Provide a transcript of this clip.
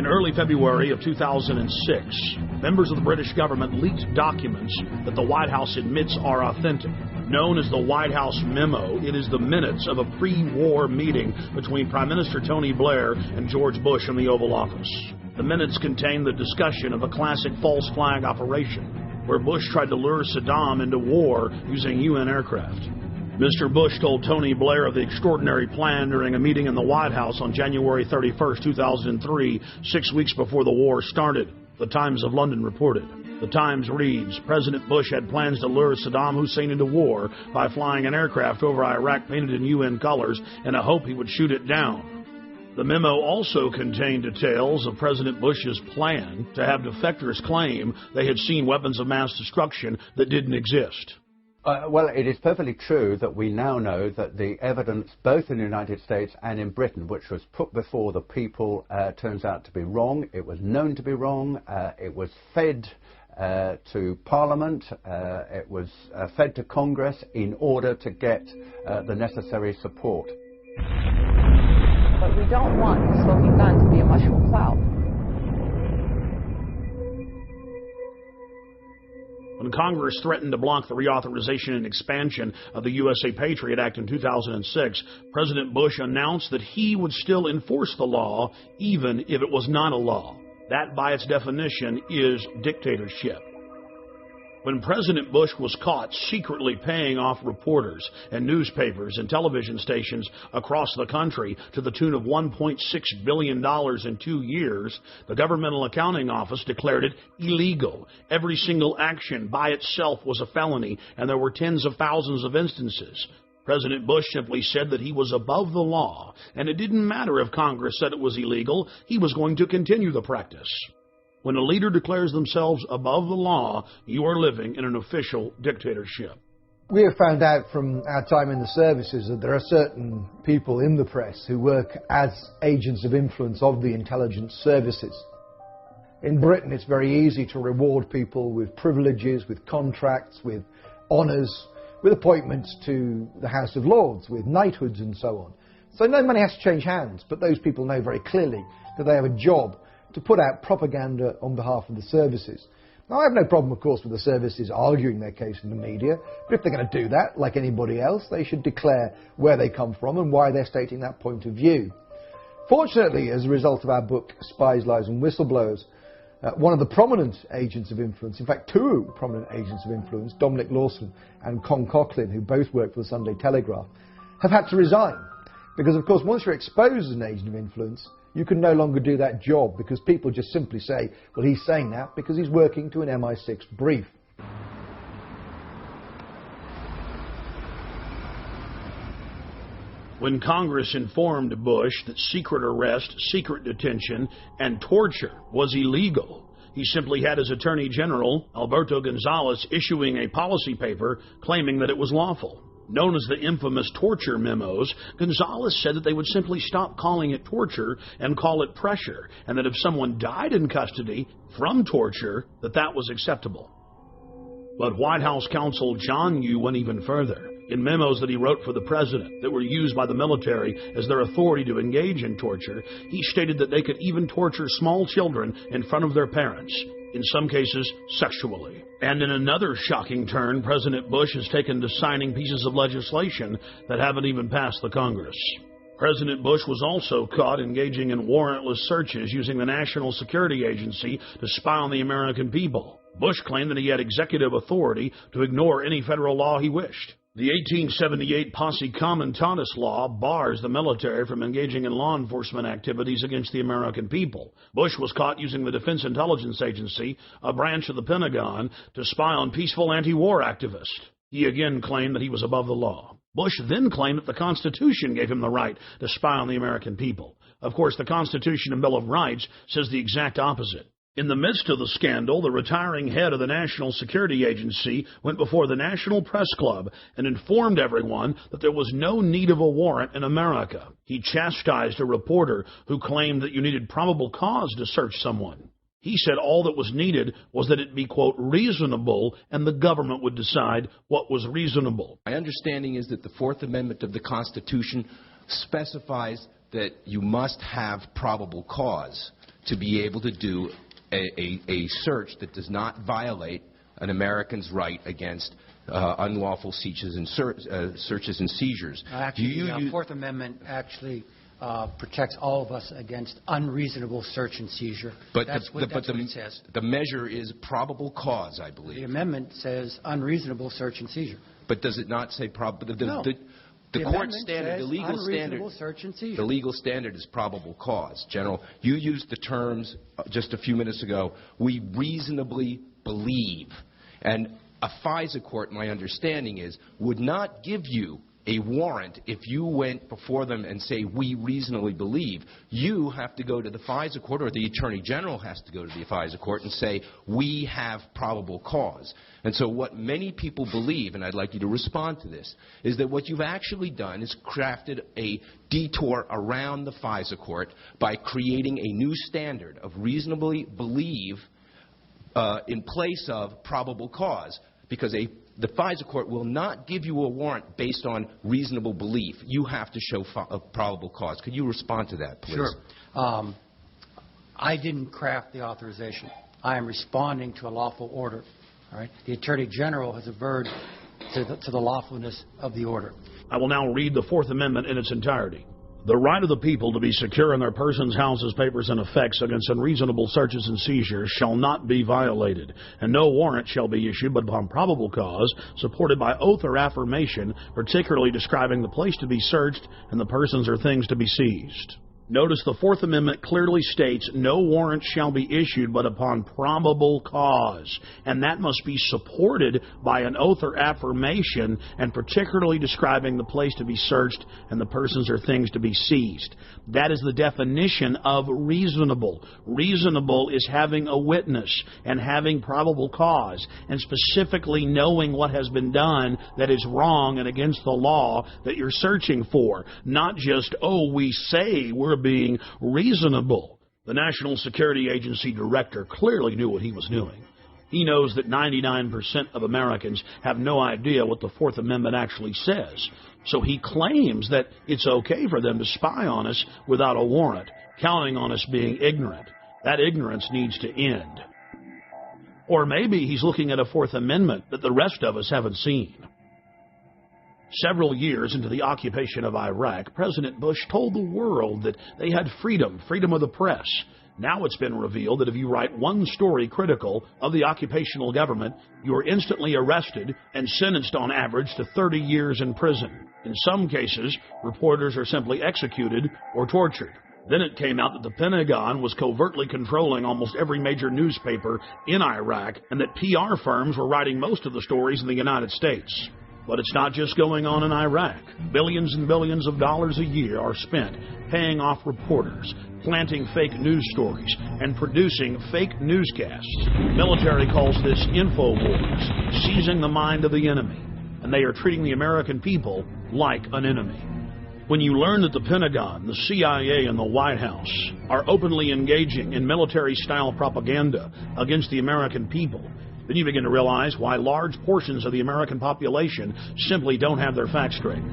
In early February of 2006, members of the British government leaked documents that the White House admits are authentic. Known as the White House Memo, it is the minutes of a pre-war meeting between Prime Minister Tony Blair and George Bush in the Oval Office. The minutes contain the discussion of a classic false flag operation, where Bush tried to lure Saddam into war using UN aircraft. Mr. Bush told Tony Blair of the extraordinary plan during a meeting in the White House on January 31, 2003, 6 weeks before the war started, the Times of London reported. The Times reads, President Bush had plans to lure Saddam Hussein into war by flying an aircraft over Iraq painted in UN colors in a hope he would shoot it down. The memo also contained details of President Bush's plan to have defectors claim they had seen weapons of mass destruction that didn't exist. Well, it is perfectly true that we now know that the evidence, both in the United States and in Britain, which was put before the people, turns out to be wrong. It was known to be wrong. It was fed to Parliament. It was fed to Congress in order to get the necessary support. But we don't want the smoking gun to be a mushroom cloud. When Congress threatened to block the reauthorization and expansion of the USA Patriot Act in 2006, President Bush announced that he would still enforce the law even if it was not a law. That, by its definition, is dictatorship. When President Bush was caught secretly paying off reporters and newspapers and television stations across the country to the tune of $1.6 billion in 2 years, the Governmental Accounting Office declared it illegal. Every single action by itself was a felony, and there were tens of thousands of instances. President Bush simply said that he was above the law, and it didn't matter if Congress said it was illegal, he was going to continue the practice. When a leader declares themselves above the law, you are living in an official dictatorship. We have found out from our time in the services that there are certain people in the press who work as agents of influence of the intelligence services. In Britain, it's very easy to reward people with privileges, with contracts, with honours, with appointments to the House of Lords, with knighthoods and so on. So no money has to change hands, but those people know very clearly that they have a job to put out propaganda on behalf of the services. Now, I have no problem, of course, with the services arguing their case in the media, but if they're going to do that, like anybody else, they should declare where they come from and why they're stating that point of view. Fortunately, as a result of our book, Spies, Lies and Whistleblowers, one of the prominent agents of influence, in fact, two prominent agents of influence, Dominic Lawson and Con Coughlin, who both work for the Sunday Telegraph, have had to resign. Because, of course, once you're exposed as an agent of influence, you can no longer do that job because people just simply say, well, he's saying that because he's working to an MI6 brief. When Congress informed Bush that secret arrest, secret detention, and torture was illegal, he simply had his Attorney General, Alberto Gonzales, issuing a policy paper claiming that it was lawful. Known as the infamous torture memos, Gonzales said that they would simply stop calling it torture and call it pressure, and that if someone died in custody from torture, that was acceptable. But White House counsel John Yoo went even further. In memos that he wrote for the president that were used by the military as their authority to engage in torture, he stated that they could even torture small children in front of their parents, in some cases sexually. And in another shocking turn, President Bush has taken to signing pieces of legislation that haven't even passed the Congress. President Bush was also caught engaging in warrantless searches using the National Security Agency to spy on the American people. Bush claimed that he had executive authority to ignore any federal law he wished. The 1878 Posse Comitatus law bars the military from engaging in law enforcement activities against the American people. Bush was caught using the Defense Intelligence Agency, a branch of the Pentagon, to spy on peaceful anti-war activists. He again claimed that he was above the law. Bush then claimed that the Constitution gave him the right to spy on the American people. Of course, the Constitution and Bill of Rights says the exact opposite. In the midst of the scandal, the retiring head of the National Security Agency went before the National Press Club and informed everyone that there was no need of a warrant in America. He chastised a reporter who claimed that you needed probable cause to search someone. He said all that was needed was that it be, quote, reasonable, and the government would decide what was reasonable. My understanding is that the Fourth Amendment of the Constitution specifies that you must have probable cause to be able to do a search that does not violate an American's right against unlawful searches and seizures. Actually, the Fourth Amendment actually protects all of us against unreasonable search and seizure. But that's what it says. The measure is probable cause, I believe. The amendment says unreasonable search and seizure. But does it not say probable? No. The court standard, the legal standard, search and seizure. the legal standard is probable cause. General, you used the terms just a few minutes ago. We reasonably believe, and a FISA court, my understanding is, would not give you a warrant if you went before them and say, we reasonably believe. You have to go to the FISA court, or the Attorney General has to go to the FISA court and say, we have probable cause. And so what many people believe, and I'd like you to respond to this, is that what you've actually done is crafted a detour around the FISA court by creating a new standard of reasonably believe in place of probable cause, because the FISA court will not give you a warrant based on reasonable belief. You have to show a probable cause. Could you respond to that, please? Sure. I didn't craft the authorization. I am responding to a lawful order. All right? The Attorney General has averred to the lawfulness of the order. I will now read the Fourth Amendment in its entirety. The right of the people to be secure in their persons, houses, papers, and effects against unreasonable searches and seizures shall not be violated, and no warrant shall be issued but upon probable cause, supported by oath or affirmation, particularly describing the place to be searched and the persons or things to be seized. Notice the Fourth Amendment clearly states no warrant shall be issued but upon probable cause, and that must be supported by an oath or affirmation, and particularly describing the place to be searched and the persons or things to be seized. That is the definition of reasonable. Reasonable is having a witness and having probable cause, and specifically knowing what has been done that is wrong and against the law that you're searching for. Not just, oh, we say we're being reasonable. The National Security Agency director clearly knew what he was doing. He knows that 99% of Americans have no idea what the Fourth Amendment actually says. So he claims that it's okay for them to spy on us without a warrant, counting on us being ignorant. That ignorance needs to end. Or maybe he's looking at a Fourth Amendment that the rest of us haven't seen. Several years into the occupation of Iraq, President Bush told the world that they had freedom of the press. Now it's been revealed that if you write one story critical of the occupational government, you are instantly arrested and sentenced on average to 30 years in prison. In some cases, reporters are simply executed or tortured. Then it came out that the Pentagon was covertly controlling almost every major newspaper in Iraq, and that PR firms were writing most of the stories in the United States. But it's not just going on in Iraq. Billions and billions of dollars a year are spent paying off reporters, planting fake news stories, and producing fake newscasts. The military calls this InfoWars, seizing the mind of the enemy, and they are treating the American people like an enemy. When you learn that the Pentagon, the CIA, and the White House are openly engaging in military-style propaganda against the American people, then you begin to realize why large portions of the American population simply don't have their facts straight.